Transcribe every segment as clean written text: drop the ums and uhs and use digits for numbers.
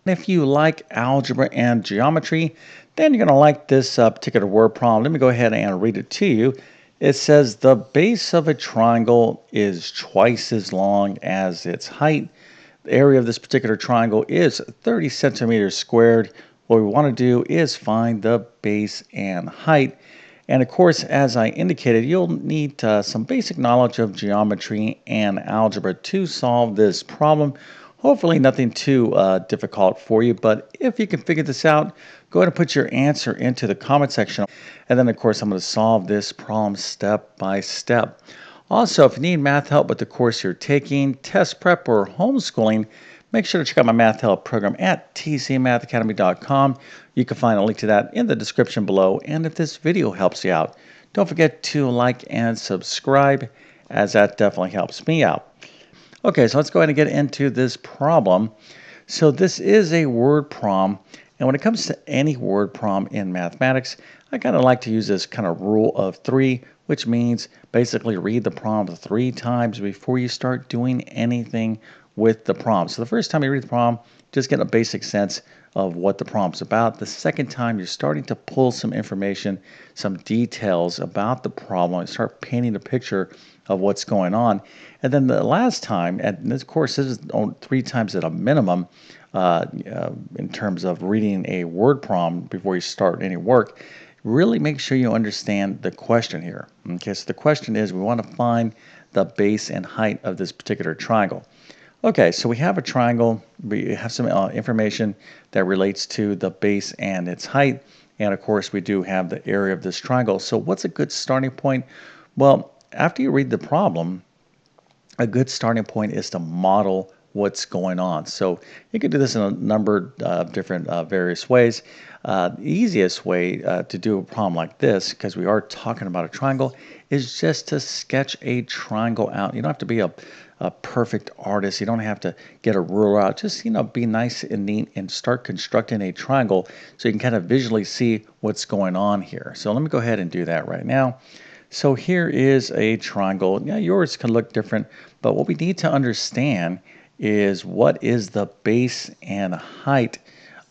If you like algebra and geometry, then you're going to like this particular word problem. Let me go ahead and read it to you. It says the base of a triangle is twice as long as its height. The area of this particular triangle is 30 centimeters squared. What we want to do is find the base and height. And of course, as I indicated, you'll need some basic knowledge of geometry and algebra to solve this problem. Hopefully nothing too difficult for you, but if you can figure this out, go ahead and put your answer into the comment section. And then of course, I'm going to solve this problem step by step. Also, if you need math help with the course you're taking, test prep, or homeschooling, make sure to check out my math help program at tcmathacademy.com. You can find a link to that in the description below. And if this video helps you out, don't forget to like and subscribe, as that definitely helps me out. Okay, so let's go ahead and get into this problem. So this is a word problem, and when it comes to any word problem in mathematics, I kind of like to use this kind of rule of three, which means basically read the problem 3 times before you start doing anything with the problem. So the first time you read the problem, just get a basic sense of what the problem's about. The second time, you're starting to pull some information, some details about the problem, and start painting a picture of what's going on. And then the last time, and of course this is only 3 times at a minimum in terms of reading a word problem before you start any work, really make sure you understand the question here. Okay, so the question is we want to find the base and height of this particular triangle. Okay, so we have a triangle. We have some information that relates to the base and its height. And of course, we do have the area of this triangle. So what's a good starting point? Well, after you read the problem, a good starting point is to model what's going on. So you can do this in a number of different various ways. The easiest way to do a problem like this, because we are talking about a triangle, is just to sketch a triangle out. You don't have to be a perfect artist. You don't have to get a ruler out. Just, be nice and neat and start constructing a triangle so you can kind of visually see what's going on here. So let me go ahead and do that right now. So here is a triangle. Now yours can look different, but what we need to understand is what is the base and height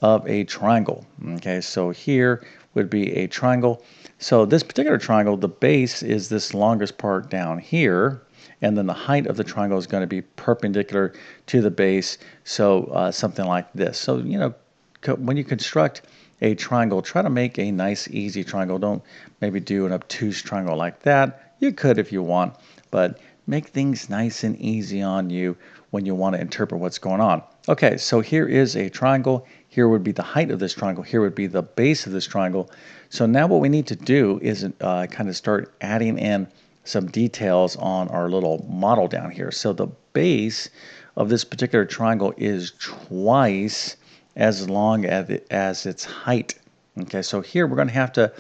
of a triangle. Okay, so here would be a triangle. So this particular triangle, the base is this longest part down here, and then the height of the triangle is going to be perpendicular to the base, so something like this. So, when you construct a triangle, try to make a nice, easy triangle. Don't maybe do an obtuse triangle like that. You could if you want, but make things nice and easy on you when you want to interpret what's going on. Okay, so here is a triangle. Here would be the height of this triangle. Here would be the base of this triangle. So now what we need to do is kind of start adding in some details on our little model down here. So the base of this particular triangle is twice as long as its height. Okay, so here we're going to have to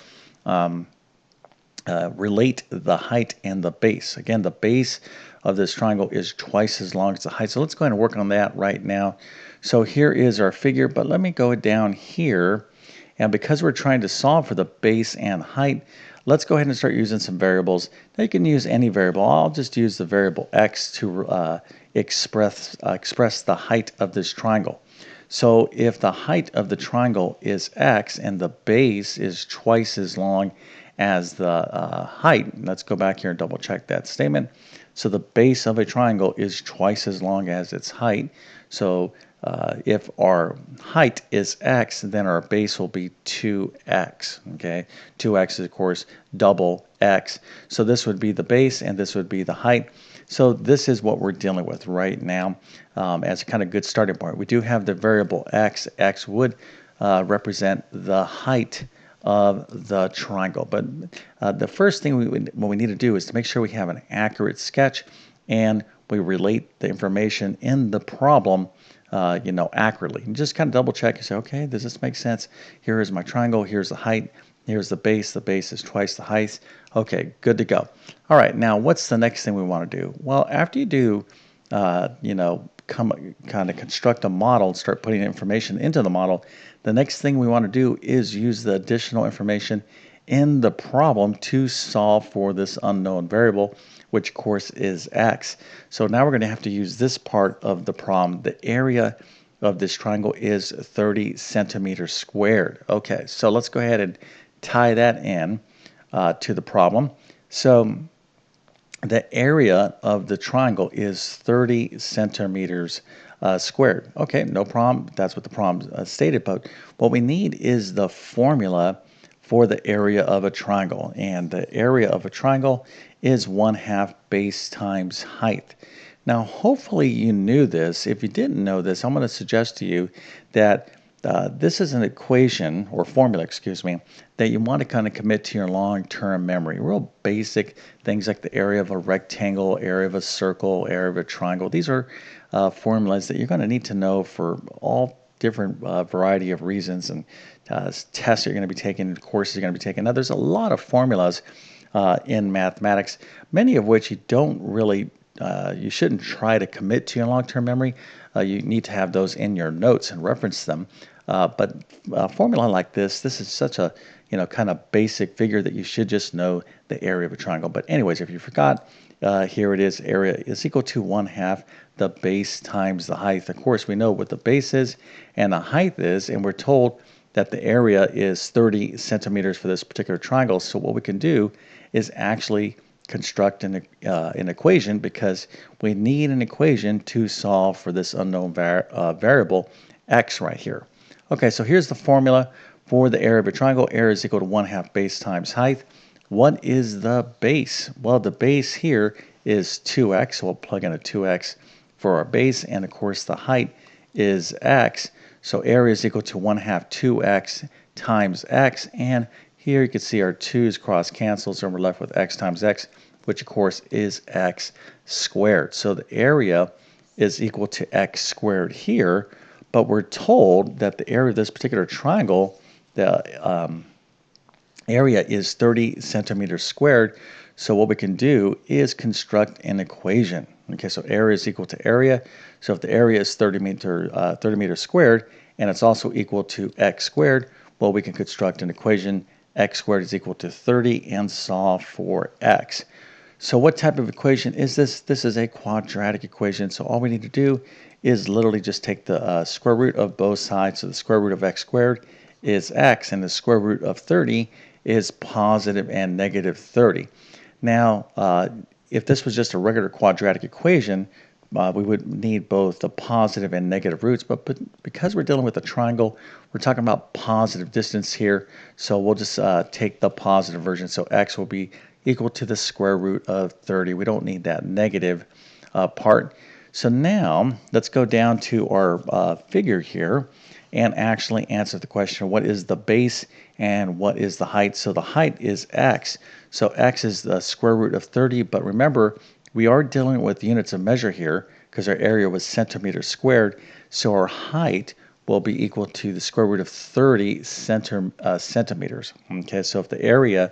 relate the height and the base. Again, the base of this triangle is twice as long as the height. So let's go ahead and work on that right now. So here is our figure, but let me go down here. And because we're trying to solve for the base and height, let's go ahead and start using some variables. Now you can use any variable. I'll just use the variable x to express the height of this triangle. So if the height of the triangle is x and the base is twice as long as the height, let's go back here and double check that statement. So the base of a triangle is twice as long as its height. So if our height is x, then our base will be 2x. Okay, 2x is of course double x. So this would be the base and this would be the height. So this is what we're dealing with right now as a kind of good starting point. We do have the variable x. X would represent the height of the triangle. But the first thing what we need to do is to make sure we have an accurate sketch and we relate the information in the problem accurately. And just kind of double check and say, okay, does this make sense? Here is my triangle, here's the height, here's the base is twice the height. Okay, good to go. All right, now what's the next thing we want to do? Well, after you do, kind of construct a model and start putting information into the model, the next thing we want to do is use the additional information in the problem to solve for this unknown variable, which of course is x. So now we're going to have to use this part of the problem, the area of this triangle is 30 centimeters squared. Okay, so let's go ahead and tie that in to the problem. So the area of the triangle is 30 centimeters squared. Okay, no problem. That's what the problem stated. But what we need is the formula for the area of a triangle. And the area of a triangle is 1/2 base times height. Now, hopefully you knew this. If you didn't know this, I'm going to suggest to you that this is an equation, or formula, excuse me, that you want to kind of commit to your long-term memory. Real basic things like the area of a rectangle, area of a circle, area of a triangle. These are formulas that you're going to need to know for all different variety of reasons and tests you're going to be taking, courses you're going to be taking. Now, there's a lot of formulas in mathematics, many of which you don't really you shouldn't try to commit to your long-term memory. You need to have those in your notes and reference them. But a formula like this is such a kind of basic figure that you should just know the area of a triangle. But anyways, if you forgot, here it is. Area is equal to 1/2 the base times the height. Of course, we know what the base is and the height is, and we're told that the area is 30 centimeters for this particular triangle. So what we can do is actually construct an equation, because we need an equation to solve for this unknown variable x right here. Okay, so here's the formula for the area of a triangle. Area is equal to 1/2 base times height. What is the base? Well, the base here is 2x, so we'll plug in a 2x for our base, and of course the height is x. So area is equal to 1/2 2x times x, and here you can see our 2's cross cancels, and we're left with x times x, which of course is x squared. So the area is equal to x squared here, but we're told that the area of this particular triangle, the area is 30 centimeters squared. So what we can do is construct an equation. Okay, so area is equal to area. So if the area is 30 meters squared, and it's also equal to x squared, well, we can construct an equation. X squared is equal to 30 and solve for x. So what type of equation is this? This is a quadratic equation. So all we need to do is literally just take the square root of both sides. So the square root of x squared is x, and the square root of 30 is positive and negative 30. Now, if this was just a regular quadratic equation, we would need both the positive and negative roots, but because we're dealing with a triangle, we're talking about positive distance here, so we'll just take the positive version. So x will be equal to the square root of 30. We don't need that negative part. So now let's go down to our figure here and actually answer the question, what is the base and what is the height? So the height is x. So x is the square root of 30, but remember, we are dealing with units of measure here because our area was centimeters squared. So our height will be equal to the square root of 30 centimeters. Okay, so if the area,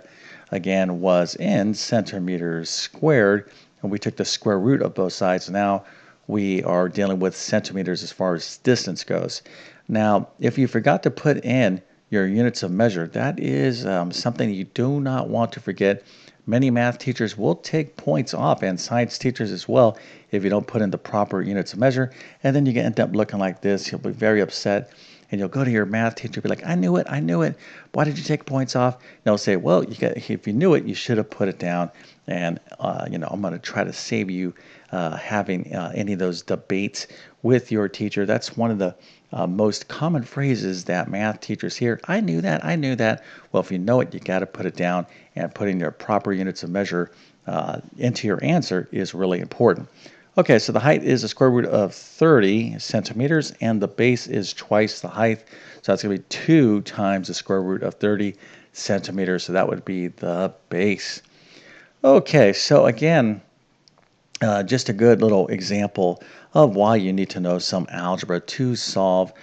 again, was in centimeters squared, and we took the square root of both sides, now we are dealing with centimeters as far as distance goes. Now, if you forgot to put in your units of measure, that is something you do not want to forget. Many math teachers will take points off, and science teachers as well, if you don't put in the proper units of measure, and then you end up looking like this. You'll be very upset, and you'll go to your math teacher and be like, I knew it. Why did you take points off? And they'll say, well, if you knew it, you should have put it down, and I'm going to try to save you having any of those debates with your teacher. That's one of the most common phrases that math teachers hear. I knew that. Well, if you know it, you got to put it down, and putting your proper units of measure into your answer is really important. Okay, so the height is the square root of 30 centimeters, and the base is twice the height. So that's going to be 2 times the square root of 30 centimeters. So that would be the base. Okay, so again, just a good little example of why you need to know some algebra to solve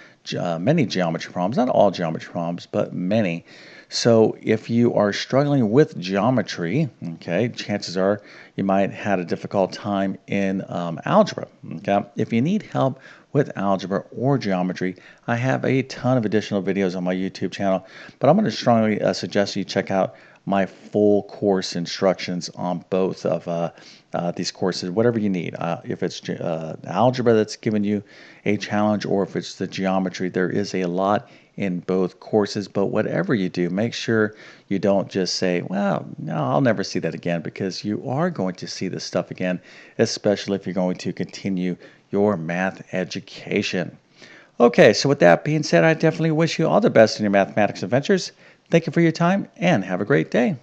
many geometry problems. Not all geometry problems, but many. So if you are struggling with geometry, okay, chances are you might have had a difficult time in algebra. Okay, if you need help with algebra or geometry, I have a ton of additional videos on my YouTube channel, but I'm going to strongly suggest you check out my full course instructions on both of these courses, whatever you need. If it's algebra that's giving you a challenge, or if it's the geometry, there is a lot in both courses. But whatever you do, make sure you don't just say, well, no, I'll never see that again, because you are going to see this stuff again, especially if you're going to continue your math education. Okay, so with that being said, I definitely wish you all the best in your mathematics adventures. Thank you for your time and have a great day.